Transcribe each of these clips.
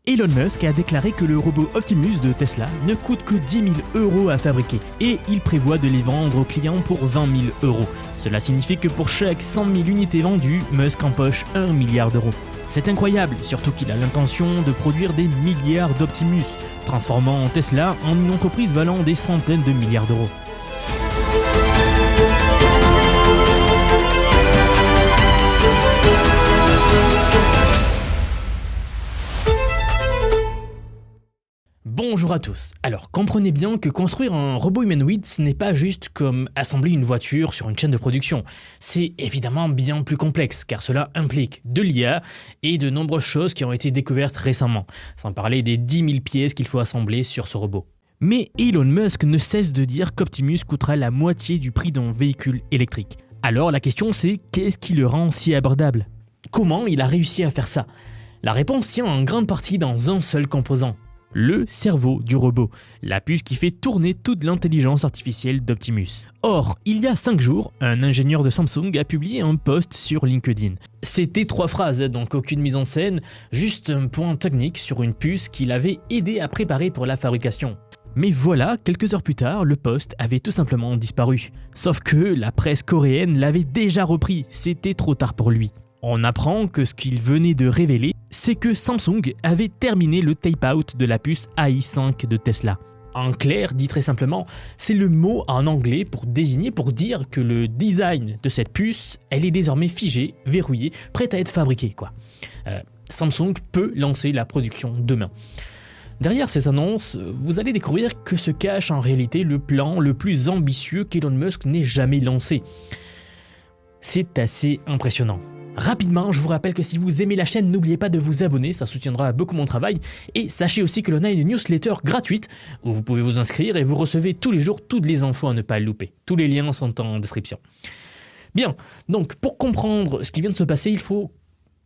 Elon Musk a déclaré que le robot Optimus de Tesla ne coûte que 10 000 € à fabriquer et il prévoit de les vendre aux clients pour 20 000 €. Cela signifie que pour chaque 100 000 unités vendues, Musk empoche 1 milliard d'euros. C'est incroyable, surtout qu'il a l'intention de produire des milliards d'Optimus, transformant Tesla en une entreprise valant des centaines de milliards d'euros. Bonjour à tous. Alors comprenez bien que construire un robot humanoïde ce n'est pas juste comme assembler une voiture sur une chaîne de production. C'est évidemment bien plus complexe car cela implique de l'IA et de nombreuses choses qui ont été découvertes récemment, sans parler des 10 000 pièces qu'il faut assembler sur ce robot. Mais Elon Musk ne cesse de dire qu'Optimus coûtera la moitié du prix d'un véhicule électrique. Alors la question c'est qu'est-ce qui le rend si abordable ? Comment il a réussi à faire ça ? La réponse tient en grande partie dans un seul composant. Le cerveau du robot, la puce qui fait tourner toute l'intelligence artificielle d'Optimus. Or, il y a 5 jours, un ingénieur de Samsung a publié un post sur LinkedIn. C'était 3 phrases, donc aucune mise en scène, juste un point technique sur une puce qu'il avait aidé à préparer pour la fabrication. Mais voilà, quelques heures plus tard, le post avait tout simplement disparu. Sauf que la presse coréenne l'avait déjà repris, c'était trop tard pour lui. On apprend que ce qu'il venait de révéler, c'est que Samsung avait terminé le tape-out de la puce AI5 de Tesla. En clair, dit très simplement, c'est le mot en anglais pour dire que le design de cette puce, elle est désormais figée, verrouillée, prête à être fabriquée, quoi. Samsung peut lancer la production demain. Derrière cette annonce, vous allez découvrir que se cache en réalité le plan le plus ambitieux qu'Elon Musk n'ait jamais lancé. C'est assez impressionnant. Rapidement, je vous rappelle que si vous aimez la chaîne, n'oubliez pas de vous abonner, ça soutiendra beaucoup mon travail. Et sachez aussi que l'on a une newsletter gratuite où vous pouvez vous inscrire et vous recevez tous les jours toutes les infos à ne pas louper. Tous les liens sont en description. Bien, donc pour comprendre ce qui vient de se passer, il faut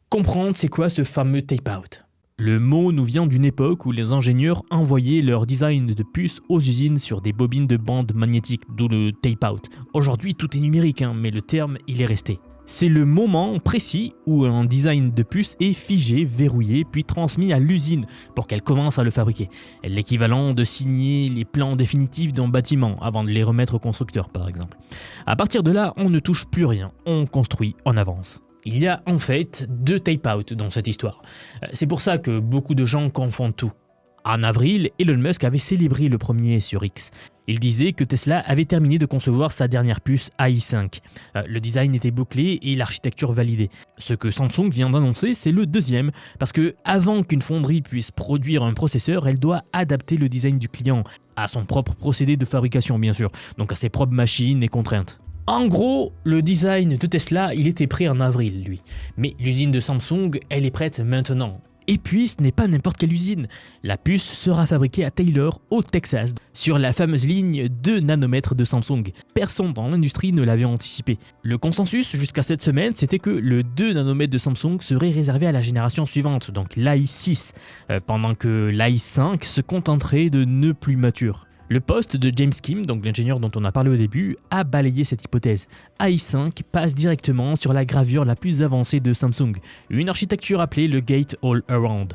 comprendre c'est quoi ce fameux tape-out. Le mot nous vient d'une époque où les ingénieurs envoyaient leur design de puces aux usines sur des bobines de bande magnétique, d'où le tape-out. Aujourd'hui, tout est numérique, mais le terme, il est resté. C'est le moment précis où un design de puce est figé, verrouillé, puis transmis à l'usine pour qu'elle commence à le fabriquer. L'équivalent de signer les plans définitifs d'un bâtiment avant de les remettre au constructeur, par exemple. À partir de là, on ne touche plus rien, on construit en avance. Il y a en fait 2 tape-out dans cette histoire. C'est pour ça que beaucoup de gens confondent tout. En avril, Elon Musk avait célébré le premier sur X. Il disait que Tesla avait terminé de concevoir sa dernière puce AI5. Le design était bouclé et l'architecture validée. Ce que Samsung vient d'annoncer, c'est le deuxième, parce que avant qu'une fonderie puisse produire un processeur, elle doit adapter le design du client à son propre procédé de fabrication bien sûr, donc à ses propres machines et contraintes. En gros, le design de Tesla, il était prêt en avril, lui. Mais l'usine de Samsung, elle est prête maintenant. Et puis, ce n'est pas n'importe quelle usine. La puce sera fabriquée à Taylor, au Texas, sur la fameuse ligne 2 nanomètres de Samsung. Personne dans l'industrie ne l'avait anticipé. Le consensus jusqu'à cette semaine, c'était que le 2 nanomètres de Samsung serait réservé à la génération suivante, donc l'AI6, pendant que l'AI5 se contenterait de nœuds plus matures. Le poste de James Kim, donc l'ingénieur dont on a parlé au début, a balayé cette hypothèse. AI5 passe directement sur la gravure la plus avancée de Samsung, une architecture appelée le Gate All-Around,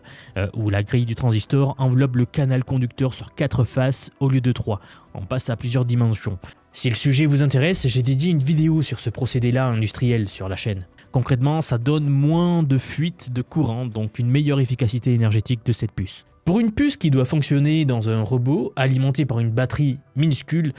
où la grille du transistor enveloppe le canal conducteur sur 4 faces au lieu de 3. On passe à plusieurs dimensions. Si le sujet vous intéresse, j'ai dédié une vidéo sur ce procédé-là industriel sur la chaîne. Concrètement, ça donne moins de fuite de courant, donc une meilleure efficacité énergétique de cette puce. Pour une puce qui doit fonctionner dans un robot alimenté par une batterie minuscule,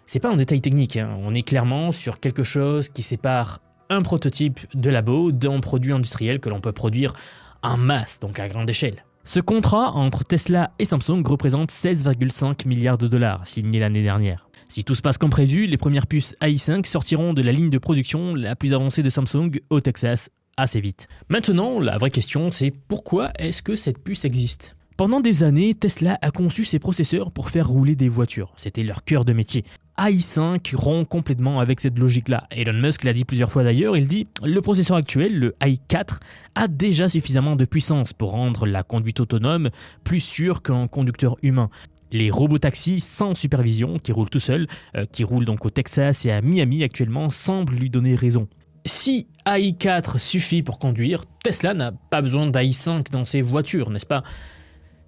c'est pas un détail technique, on est clairement sur quelque chose qui sépare un prototype de labo d'un produit industriel que l'on peut produire en masse, donc à grande échelle. Ce contrat entre Tesla et Samsung représente 16,5 milliards de dollars signé l'année dernière. Si tout se passe comme prévu, les premières puces AI5 sortiront de la ligne de production la plus avancée de Samsung au Texas assez vite. Maintenant, la vraie question c'est pourquoi est-ce que cette puce existe ? Pendant des années, Tesla a conçu ses processeurs pour faire rouler des voitures. C'était leur cœur de métier. AI5 rompt complètement avec cette logique-là. Elon Musk l'a dit plusieurs fois d'ailleurs, il dit « Le processeur actuel, le AI4, a déjà suffisamment de puissance pour rendre la conduite autonome plus sûre qu'un conducteur humain. Les robotaxis sans supervision, qui roulent tout seuls, qui roulent donc au Texas et à Miami actuellement, semblent lui donner raison. Si AI4 suffit pour conduire, Tesla n'a pas besoin d'AI5 dans ses voitures, n'est-ce pas ?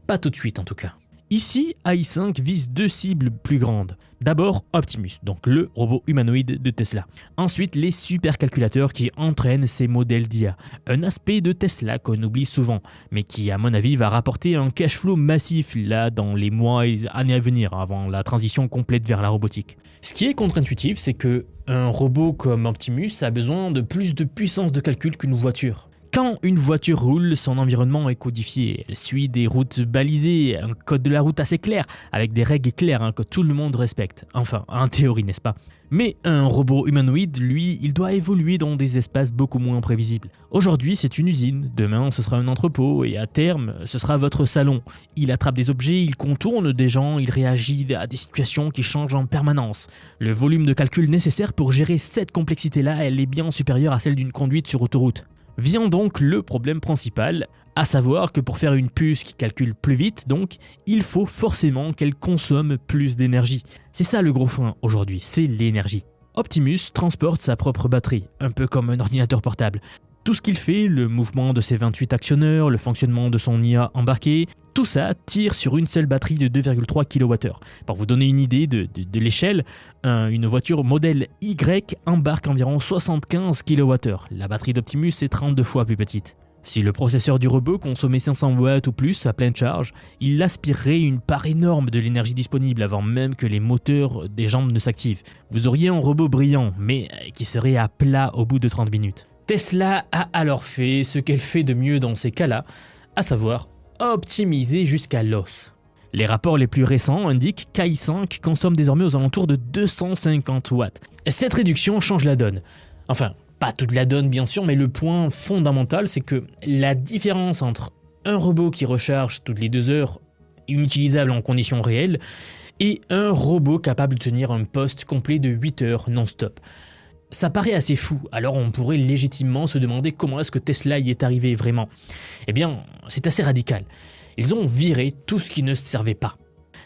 pas tout de suite en tout cas. Ici, AI5 vise deux cibles plus grandes. D'abord Optimus, donc le robot humanoïde de Tesla. Ensuite, les supercalculateurs qui entraînent ces modèles d'IA. Un aspect de Tesla qu'on oublie souvent, mais qui à mon avis va rapporter un cash flow massif là dans les mois et années à venir, avant la transition complète vers la robotique. Ce qui est contre-intuitif, c'est que un robot comme Optimus a besoin de plus de puissance de calcul qu'une voiture. Quand une voiture roule, son environnement est codifié. Elle suit des routes balisées, un code de la route assez clair, avec des règles claires que tout le monde respecte. Enfin, en théorie, n'est-ce pas? Mais un robot humanoïde, lui, il doit évoluer dans des espaces beaucoup moins prévisibles. Aujourd'hui, c'est une usine, demain, ce sera un entrepôt, et à terme, ce sera votre salon. Il attrape des objets, il contourne des gens, il réagit à des situations qui changent en permanence. Le volume de calcul nécessaire pour gérer cette complexité-là, elle est bien supérieure à celle d'une conduite sur autoroute. Vient donc le problème principal, à savoir que pour faire une puce qui calcule plus vite, donc, il faut forcément qu'elle consomme plus d'énergie. C'est ça le gros frein aujourd'hui, c'est l'énergie. Optimus transporte sa propre batterie, un peu comme un ordinateur portable. Tout ce qu'il fait, le mouvement de ses 28 actionneurs, le fonctionnement de son IA embarqué, tout ça tire sur une seule batterie de 2,3 kWh. Pour vous donner une idée de l'échelle, une voiture modèle Y embarque environ 75 kWh. La batterie d'Optimus est 32 fois plus petite. Si le processeur du robot consommait 500 watts ou plus à pleine charge, il aspirerait une part énorme de l'énergie disponible avant même que les moteurs des jambes ne s'activent. Vous auriez un robot brillant, mais qui serait à plat au bout de 30 minutes. Tesla a alors fait ce qu'elle fait de mieux dans ces cas-là, à savoir optimiser jusqu'à l'os. Les rapports les plus récents indiquent qu'AI5 consomme désormais aux alentours de 250 watts. Cette réduction change la donne. Enfin, pas toute la donne bien sûr, mais le point fondamental, c'est que la différence entre un robot qui recharge toutes les 2 heures, inutilisable en conditions réelles, et un robot capable de tenir un poste complet de 8 heures non-stop. Ça paraît assez fou, alors on pourrait légitimement se demander comment est-ce que Tesla y est arrivé vraiment. Eh bien, c'est assez radical. Ils ont viré tout ce qui ne servait pas.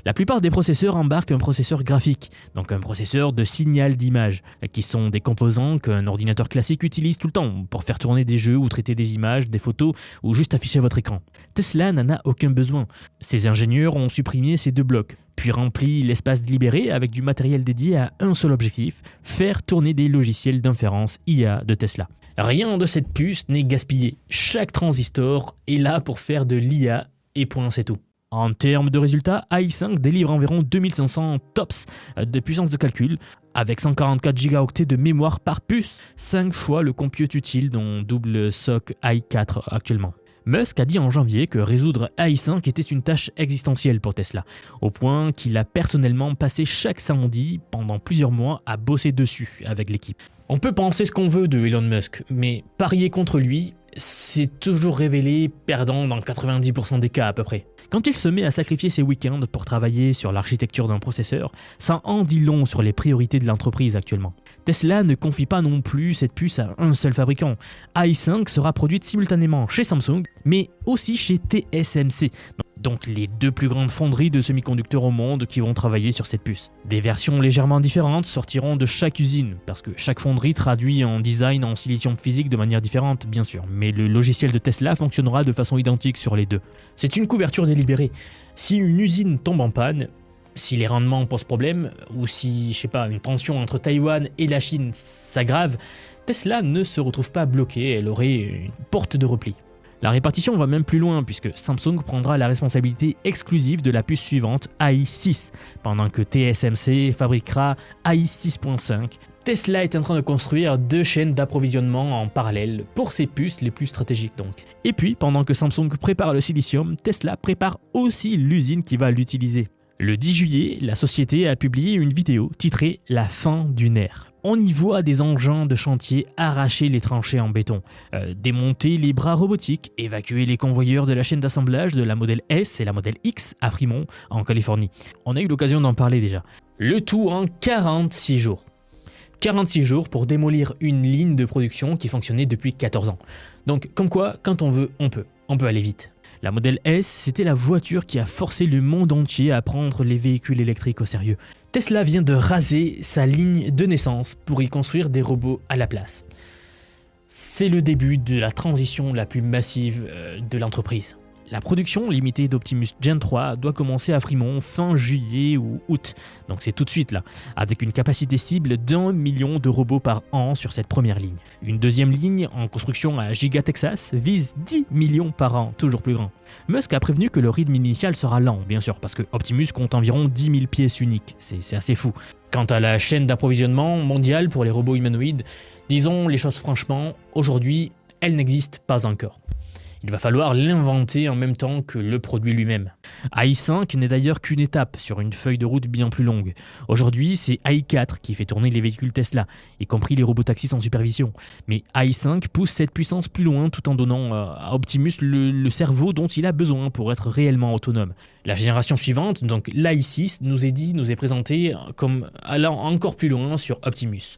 La plupart des processeurs embarquent un processeur graphique, donc un processeur de signal d'image, qui sont des composants qu'un ordinateur classique utilise tout le temps pour faire tourner des jeux ou traiter des images, des photos ou juste afficher votre écran. Tesla n'en a aucun besoin. Ses ingénieurs ont supprimé ces 2 blocs, puis rempli l'espace libéré avec du matériel dédié à un seul objectif, faire tourner des logiciels d'inférence IA de Tesla. Rien de cette puce n'est gaspillé. Chaque transistor est là pour faire de l'IA et point, c'est tout. En termes de résultats, AI5 délivre environ 2500 TOPS de puissance de calcul, avec 144 Go de mémoire par puce, 5 fois le compute utile dont double SoC AI4 actuellement. Musk a dit en janvier que résoudre AI5 était une tâche existentielle pour Tesla, au point qu'il a personnellement passé chaque samedi pendant plusieurs mois à bosser dessus avec l'équipe. On peut penser ce qu'on veut de Elon Musk, mais parier contre lui, c'est toujours révélé perdant dans 90% des cas à peu près. Quand il se met à sacrifier ses week-ends pour travailler sur l'architecture d'un processeur, ça en dit long sur les priorités de l'entreprise actuellement. Tesla ne confie pas non plus cette puce à un seul fabricant. AI5 sera produite simultanément chez Samsung, mais aussi chez TSMC, donc les 2 plus grandes fonderies de semi-conducteurs au monde qui vont travailler sur cette puce. Des versions légèrement différentes sortiront de chaque usine, parce que chaque fonderie traduit un design en silicium physique de manière différente, bien sûr, mais le logiciel de Tesla fonctionnera de façon identique sur les 2. C'est une couverture délibérée. Si une usine tombe en panne, si les rendements posent problème, ou si, une tension entre Taïwan et la Chine s'aggrave, Tesla ne se retrouve pas bloquée, elle aurait une porte de repli. La répartition va même plus loin puisque Samsung prendra la responsabilité exclusive de la puce suivante AI6, pendant que TSMC fabriquera AI6.5. Tesla est en train de construire 2 chaînes d'approvisionnement en parallèle pour ses puces les plus stratégiques donc. Et puis, pendant que Samsung prépare le silicium, Tesla prépare aussi l'usine qui va l'utiliser. Le 10 juillet, la société a publié une vidéo titrée « La fin du nerf ». On y voit des engins de chantier arracher les tranchées en béton, démonter les bras robotiques, évacuer les convoyeurs de la chaîne d'assemblage de la modèle S et la modèle X à Fremont, en Californie. On a eu l'occasion d'en parler déjà. Le tout en 46 jours. 46 jours pour démolir une ligne de production qui fonctionnait depuis 14 ans. Donc comme quoi, quand on veut, on peut. On peut aller vite. La modèle S, c'était la voiture qui a forcé le monde entier à prendre les véhicules électriques au sérieux. Tesla vient de raser sa ligne de naissance pour y construire des robots à la place. C'est le début de la transition la plus massive de l'entreprise. La production limitée d'Optimus Gen 3 doit commencer à Fremont fin juillet ou août, donc c'est tout de suite là, avec une capacité cible d'1 million de robots par an sur cette première ligne. Une deuxième ligne en construction à Giga Texas vise 10 millions par an, toujours plus grand. Musk a prévenu que le rythme initial sera lent, bien sûr, parce que Optimus compte environ 10 000 pièces uniques, c'est assez fou. Quant à la chaîne d'approvisionnement mondiale pour les robots humanoïdes, disons les choses franchement, aujourd'hui, elle n'existe pas encore. Il va falloir l'inventer en même temps que le produit lui-même. AI5 n'est d'ailleurs qu'une étape sur une feuille de route bien plus longue. Aujourd'hui, c'est AI4 qui fait tourner les véhicules Tesla, y compris les robotaxis sans supervision. Mais AI5 pousse cette puissance plus loin tout en donnant à Optimus le cerveau dont il a besoin pour être réellement autonome. La génération suivante, donc l'AI6, nous est présentée comme allant encore plus loin sur Optimus.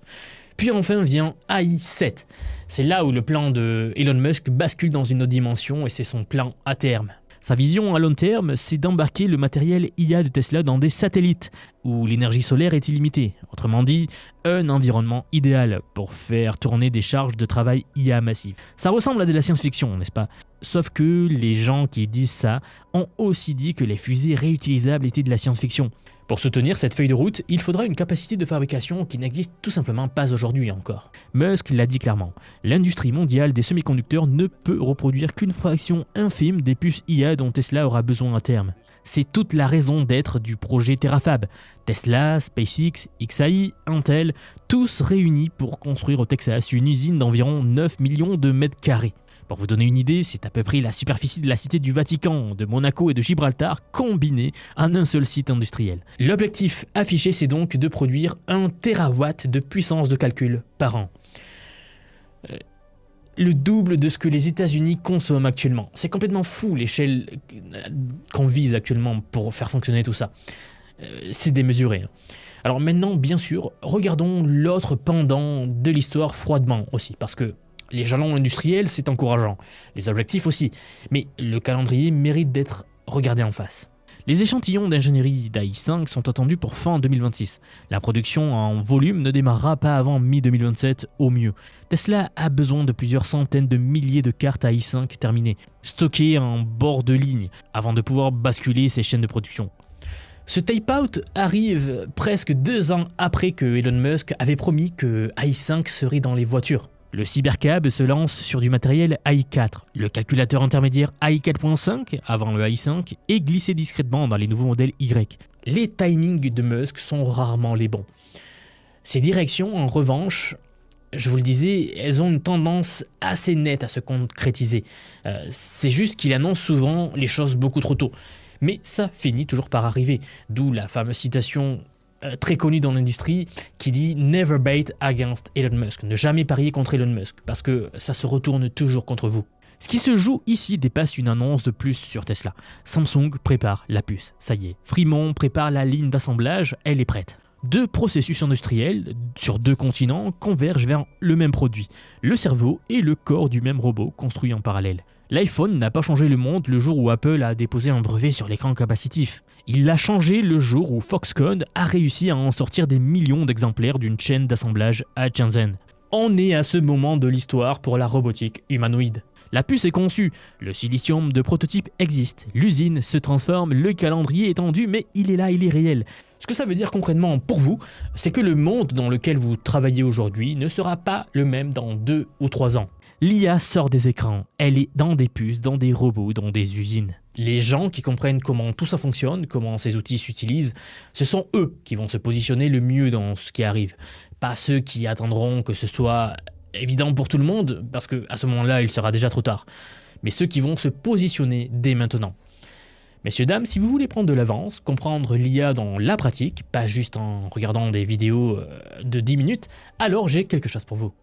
Puis enfin vient AI7. C'est là où le plan de Elon Musk bascule dans une autre dimension et c'est son plan à terme. Sa vision à long terme, c'est d'embarquer le matériel IA de Tesla dans des satellites où l'énergie solaire est illimitée. Autrement dit, un environnement idéal pour faire tourner des charges de travail IA massives. Ça ressemble à de la science-fiction, n'est-ce pas? Sauf que les gens qui disent ça ont aussi dit que les fusées réutilisables étaient de la science-fiction. Pour soutenir cette feuille de route, il faudra une capacité de fabrication qui n'existe tout simplement pas aujourd'hui encore. Musk l'a dit clairement, l'industrie mondiale des semi-conducteurs ne peut reproduire qu'une fraction infime des puces IA dont Tesla aura besoin à terme. C'est toute la raison d'être du projet Terafab. Tesla, SpaceX, XAI, Intel, tous réunis pour construire au Texas une usine d'environ 9 millions de mètres carrés. Pour vous donner une idée, c'est à peu près la superficie de la cité du Vatican, de Monaco et de Gibraltar combinés en un seul site industriel. L'objectif affiché, c'est donc de produire 1 terawatt de puissance de calcul par an. Le double de ce que les États-Unis consomment actuellement. C'est complètement fou l'échelle qu'on vise actuellement pour faire fonctionner tout ça. C'est démesuré. Alors maintenant, bien sûr, regardons l'autre pendant de l'histoire froidement aussi, parce que les jalons industriels, c'est encourageant, les objectifs aussi, mais le calendrier mérite d'être regardé en face. Les échantillons d'ingénierie d'AI5 sont attendus pour fin 2026. La production en volume ne démarrera pas avant mi-2027 au mieux. Tesla a besoin de plusieurs centaines de milliers de cartes AI5 terminées, stockées en bord de ligne, avant de pouvoir basculer ses chaînes de production. Ce tape-out arrive presque 2 ans après que Elon Musk avait promis que AI5 serait dans les voitures. Le Cybercab se lance sur du matériel AI4. Le calculateur intermédiaire AI4.5, avant le AI5, est glissé discrètement dans les nouveaux modèles Y. Les timings de Musk sont rarement les bons. Ces directions, en revanche, je vous le disais, elles ont une tendance assez nette à se concrétiser. C'est juste qu'il annonce souvent les choses beaucoup trop tôt. Mais ça finit toujours par arriver, d'où la fameuse citation très connue dans l'industrie qui dit « Never bet against Elon Musk », ne jamais parier contre Elon Musk, parce que ça se retourne toujours contre vous. Ce qui se joue ici dépasse une annonce de plus sur Tesla. Samsung prépare la puce, ça y est. Fremont prépare la ligne d'assemblage, elle est prête. 2 processus industriels sur 2 continents convergent vers le même produit, le cerveau et le corps du même robot construit en parallèle. L'iPhone n'a pas changé le monde le jour où Apple a déposé un brevet sur l'écran capacitif. Il l'a changé le jour où Foxconn a réussi à en sortir des millions d'exemplaires d'une chaîne d'assemblage à Shenzhen. On est à ce moment de l'histoire pour la robotique humanoïde. La puce est conçue, le silicium de prototype existe, l'usine se transforme, le calendrier est tendu, mais il est là, il est réel. Ce que ça veut dire concrètement pour vous, c'est que le monde dans lequel vous travaillez aujourd'hui ne sera pas le même dans 2 ou 3 ans. L'IA sort des écrans, elle est dans des puces, dans des robots, dans des usines. Les gens qui comprennent comment tout ça fonctionne, comment ces outils s'utilisent, ce sont eux qui vont se positionner le mieux dans ce qui arrive. Pas ceux qui attendront que ce soit évident pour tout le monde, parce qu'à ce moment-là, il sera déjà trop tard. Mais ceux qui vont se positionner dès maintenant. Messieurs, dames, si vous voulez prendre de l'avance, comprendre l'IA dans la pratique, pas juste en regardant des vidéos de 10 minutes, alors j'ai quelque chose pour vous.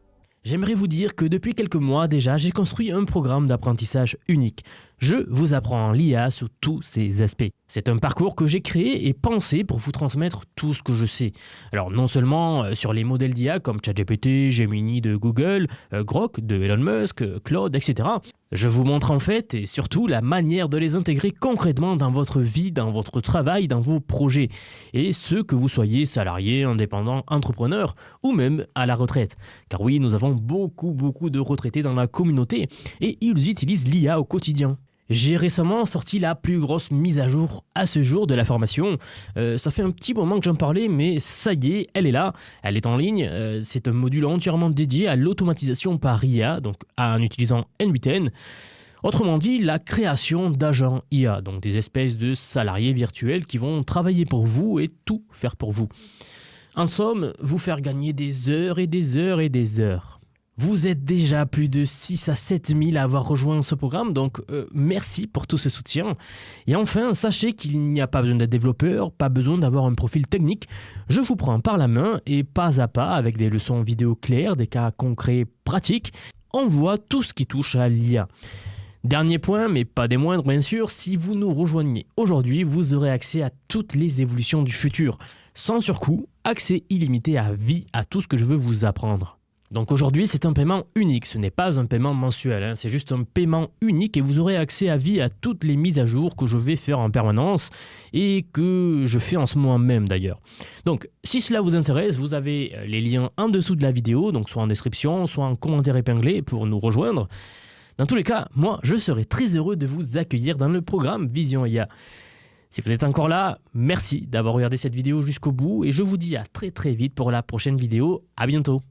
J'aimerais vous dire que depuis quelques mois déjà, j'ai construit un programme d'apprentissage unique. Je vous apprends l'IA sous tous ses aspects. C'est un parcours que j'ai créé et pensé pour vous transmettre tout ce que je sais. Alors non seulement sur les modèles d'IA comme ChatGPT, Gemini de Google, Grok de Elon Musk, Claude, etc. Je vous montre en fait et surtout la manière de les intégrer concrètement dans votre vie, dans votre travail, dans vos projets. Et ce que vous soyez salarié, indépendant, entrepreneur ou même à la retraite. Car oui, nous avons beaucoup de retraités dans la communauté et ils utilisent l'IA au quotidien. J'ai récemment sorti la plus grosse mise à jour à ce jour de la formation. Ça fait un petit moment que j'en parlais, mais ça y est, elle est là, elle est en ligne. C'est un module entièrement dédié à l'automatisation par IA, donc en utilisant N8N. Autrement dit, la création d'agents IA, donc des espèces de salariés virtuels qui vont travailler pour vous et tout faire pour vous. En somme, vous faire gagner des heures et des heures et des heures. Vous êtes déjà plus de 6 à 7 000 à avoir rejoint ce programme, donc merci pour tout ce soutien. Et enfin, sachez qu'il n'y a pas besoin d'être développeur, pas besoin d'avoir un profil technique. Je vous prends par la main et pas à pas, avec des leçons vidéo claires, des cas concrets pratiques, on voit tout ce qui touche à l'IA. Dernier point, mais pas des moindres bien sûr, si vous nous rejoignez aujourd'hui, vous aurez accès à toutes les évolutions du futur. Sans surcoût, accès illimité à vie à tout ce que je veux vous apprendre. Donc aujourd'hui, c'est un paiement unique, ce n'est pas un paiement mensuel, c'est juste un paiement unique et vous aurez accès à vie à toutes les mises à jour que je vais faire en permanence et que je fais en ce moment même d'ailleurs. Donc si cela vous intéresse, vous avez les liens en dessous de la vidéo, donc soit en description, soit en commentaire épinglé pour nous rejoindre. Dans tous les cas, moi, je serai très heureux de vous accueillir dans le programme Vision IA. Si vous êtes encore là, merci d'avoir regardé cette vidéo jusqu'au bout et je vous dis à très vite pour la prochaine vidéo. À bientôt.